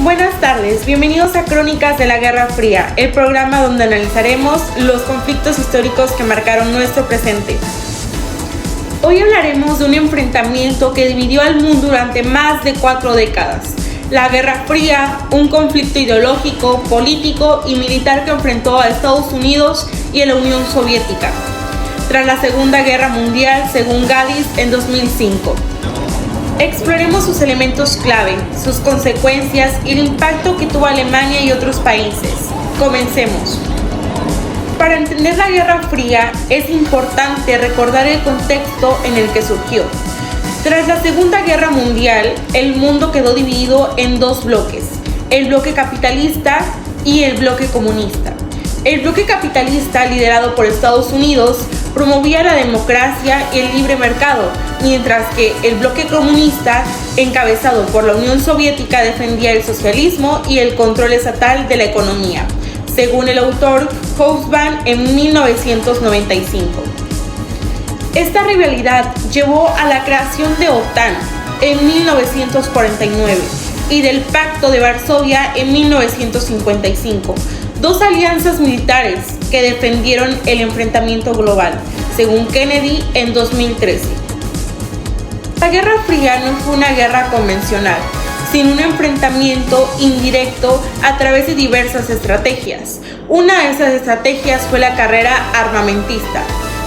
Buenas tardes, bienvenidos a Crónicas de la Guerra Fría, el programa donde analizaremos los conflictos históricos que marcaron nuestro presente. Hoy hablaremos de un enfrentamiento que dividió al mundo durante más de 4 décadas. La Guerra Fría, un conflicto ideológico, político y militar que enfrentó a Estados Unidos y a la Unión Soviética, tras la Segunda Guerra Mundial, según Gaddis en 2005. Exploremos sus elementos clave, sus consecuencias y el impacto que tuvo Alemania y otros países. Comencemos. Para entender la Guerra Fría es importante recordar el contexto en el que surgió. Tras la Segunda Guerra Mundial, el mundo quedó dividido en 2 bloques, el bloque capitalista y el bloque comunista. El bloque capitalista, liderado por Estados Unidos, promovía la democracia y el libre mercado, mientras que el bloque comunista, encabezado por la Unión Soviética, defendía el socialismo y el control estatal de la economía, según el autor Hobsbawm en 1995. Esta rivalidad llevó a la creación de OTAN en 1949 y del Pacto de Varsovia en 1955, 2 alianzas militares que defendieron el enfrentamiento global, según Kennedy en 2013. La Guerra Fría no fue una guerra convencional, sino un enfrentamiento indirecto a través de diversas estrategias. Una de esas estrategias fue la carrera armamentista.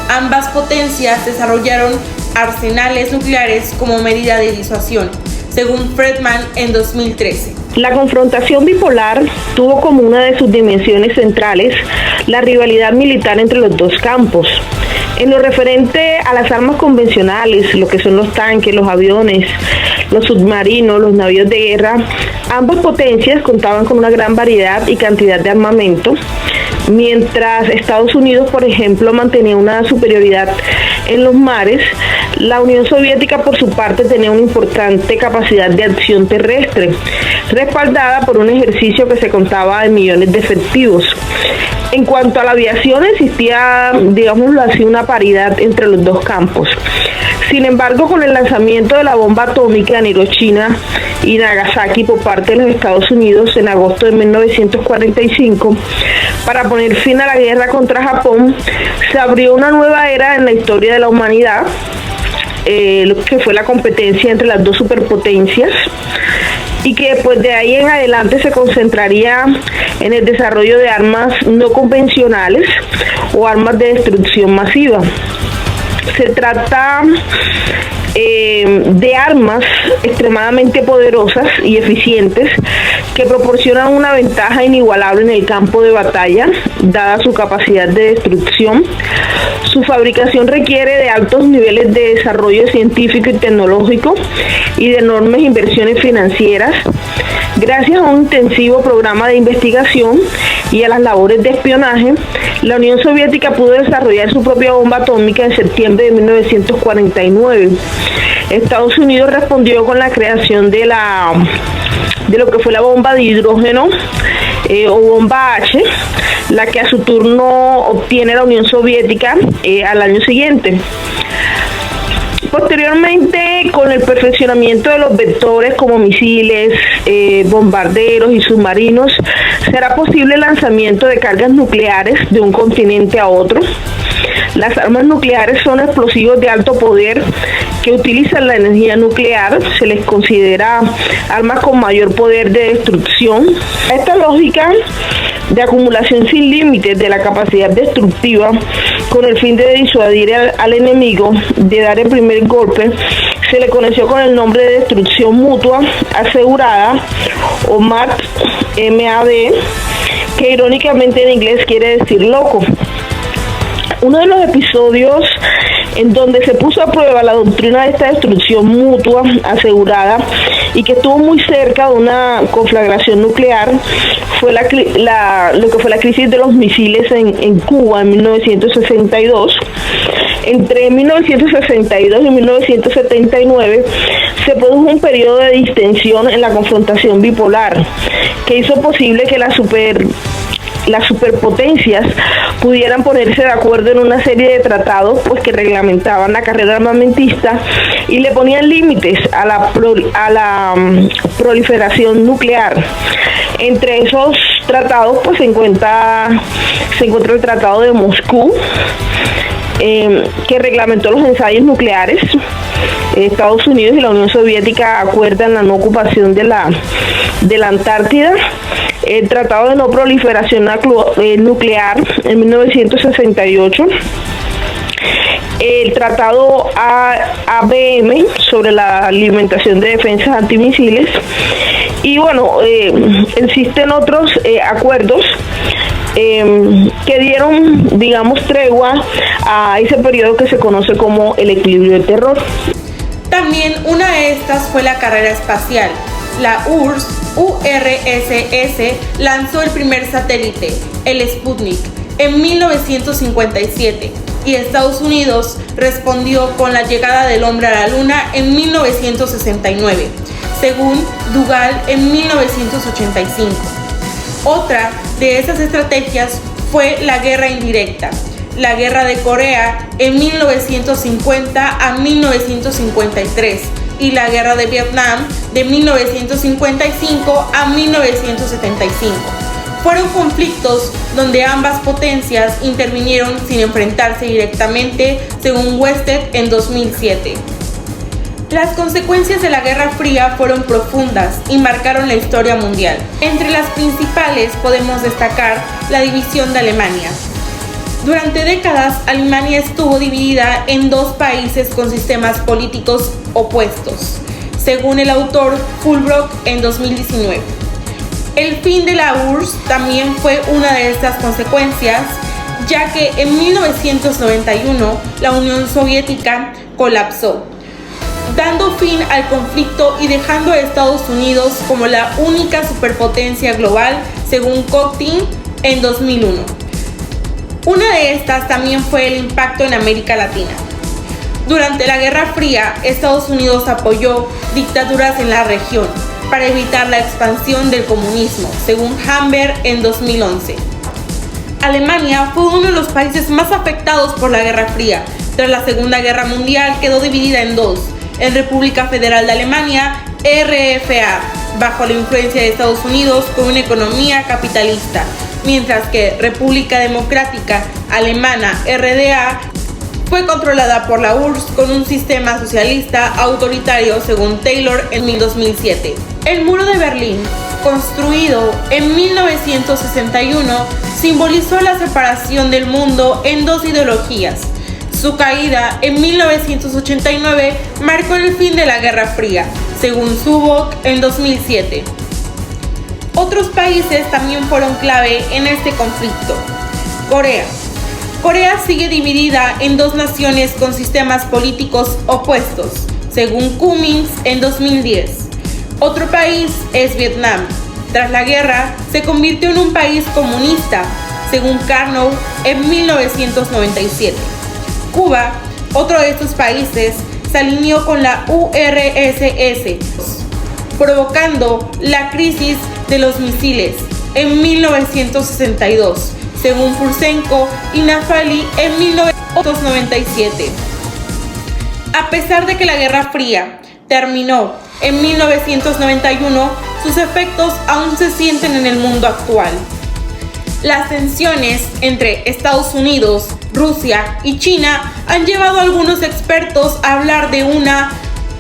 Ambas potencias desarrollaron arsenales nucleares como medida de disuasión, según Friedman en 2013. La confrontación bipolar tuvo como una de sus dimensiones centrales la rivalidad militar entre los 2 campos. En lo referente a las armas convencionales, lo que son los tanques, los aviones, los submarinos, los navíos de guerra, ambas potencias contaban con una gran variedad y cantidad de armamento, mientras Estados Unidos, por ejemplo, mantenía una superioridad en los mares. La Unión Soviética, por su parte, tenía una importante capacidad de acción terrestre, respaldada por un ejercicio que se contaba en millones de efectivos. En cuanto a la aviación, existía, digámoslo así, una paridad entre los 2 campos. Sin embargo, con el lanzamiento de la bomba atómica en Hiroshima y Nagasaki por parte de los Estados Unidos en agosto de 1945, para poner fin a la guerra contra Japón, se abrió una nueva era en la historia de la humanidad, lo que fue la competencia entre las 2 superpotencias, y que pues de ahí en adelante se concentraría en el desarrollo de armas no convencionales o armas de destrucción masiva. Se trata de armas extremadamente poderosas y eficientes que proporcionan una ventaja inigualable en el campo de batalla, dada su capacidad de destrucción. Su fabricación requiere de altos niveles de desarrollo científico y tecnológico y de enormes inversiones financieras. Gracias a un intensivo programa de investigación y a las labores de espionaje, la Unión Soviética pudo desarrollar su propia bomba atómica en septiembre de 1949. Estados Unidos respondió con la creación de lo que fue la bomba de hidrógeno o bomba H, la que a su turno obtiene la Unión Soviética al año siguiente. Posteriormente, con el perfeccionamiento de los vectores como misiles, bombarderos y submarinos, será posible el lanzamiento de cargas nucleares de un continente a otro. Las armas nucleares son explosivos de alto poder que utilizan la energía nuclear. Se les considera armas con mayor poder de destrucción. Esta lógica de acumulación sin límites de la capacidad destructiva con el fin de disuadir al enemigo de dar el primer golpe se le conoció con el nombre de destrucción mutua asegurada o MAD, que irónicamente en inglés quiere decir loco. Uno de los episodios en donde se puso a prueba la doctrina de esta destrucción mutua asegurada y que estuvo muy cerca de una conflagración nuclear fue lo que fue la crisis de los misiles en Cuba en 1962. Entre 1962 y 1979 se produjo un periodo de distensión en la confrontación bipolar que hizo posible que la las superpotencias pudieran ponerse de acuerdo en una serie de tratados pues que reglamentaban la carrera armamentista y le ponían límites a la proliferación nuclear. Entre esos tratados pues se encuentra el Tratado de Moscú, que reglamentó los ensayos nucleares. Estados Unidos y la Unión Soviética acuerdan la no ocupación de la Antártida. El Tratado de No Proliferación Nuclear en 1968. El Tratado ABM sobre la alimentación de defensas antimisiles. Y bueno, existen otros acuerdos que dieron, digamos, tregua a ese periodo que se conoce como el equilibrio de terror. También una de estas fue la carrera espacial. La URSS lanzó el primer satélite, el Sputnik, en 1957 y Estados Unidos respondió con la llegada del hombre a la Luna en 1969, según Dougal en 1985. Otra de esas estrategias fue la guerra indirecta, la guerra de Corea en 1950 a 1953 y la guerra de Vietnam de 1955 a 1975. Fueron conflictos donde ambas potencias intervinieron sin enfrentarse directamente, según Wested en 2007. Las consecuencias de la Guerra Fría fueron profundas y marcaron la historia mundial. Entre las principales podemos destacar la división de Alemania. Durante décadas, Alemania estuvo dividida en dos países con sistemas políticos opuestos, según el autor Fulbrock en 2019. El fin de la URSS también fue una de estas consecuencias, ya que en 1991 la Unión Soviética colapsó, dando fin al conflicto y dejando a Estados Unidos como la única superpotencia global, según Cocteau en 2001. Una de estas también fue el impacto en América Latina. Durante la Guerra Fría, Estados Unidos apoyó dictaduras en la región para evitar la expansión del comunismo, según Hamber en 2011. Alemania fue uno de los países más afectados por la Guerra Fría. Tras la Segunda Guerra Mundial quedó dividida en dos, en República Federal de Alemania, RFA, bajo la influencia de Estados Unidos con una economía capitalista, mientras que República Democrática Alemana, RDA, fue controlada por la URSS con un sistema socialista autoritario, según Taylor en 2007. El muro de Berlín, construido en 1961, simbolizó la separación del mundo en dos ideologías. Su caída en 1989 marcó el fin de la Guerra Fría, según Subok en 2007. Otros países también fueron clave en este conflicto. Corea. Corea sigue dividida en dos naciones con sistemas políticos opuestos, según Cummings en 2010. Otro país es Vietnam. Tras la guerra, se convirtió en un país comunista, según Karnow en 1997. Cuba, otro de estos países, se alineó con la URSS, provocando la crisis de los misiles en 1962, según Fursenko y Naftali en 1997. A pesar de que la Guerra Fría terminó en 1991, sus efectos aún se sienten en el mundo actual. Las tensiones entre Estados Unidos, Rusia y China han llevado a algunos expertos a hablar de una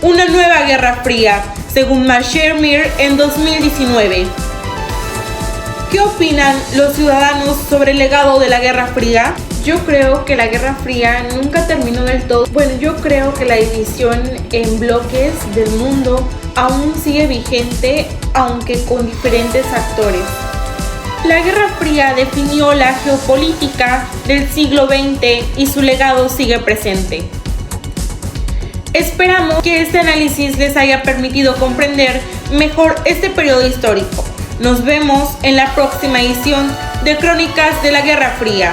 nueva Guerra Fría, según Mashermir en 2019. ¿Qué opinan los ciudadanos sobre el legado de la Guerra Fría? Yo creo que la Guerra Fría nunca terminó del todo. Bueno, yo creo que la división en bloques del mundo aún sigue vigente, aunque con diferentes actores. La Guerra Fría definió la geopolítica del siglo XX y su legado sigue presente. Esperamos que este análisis les haya permitido comprender mejor este periodo histórico. Nos vemos en la próxima edición de Crónicas de la Guerra Fría.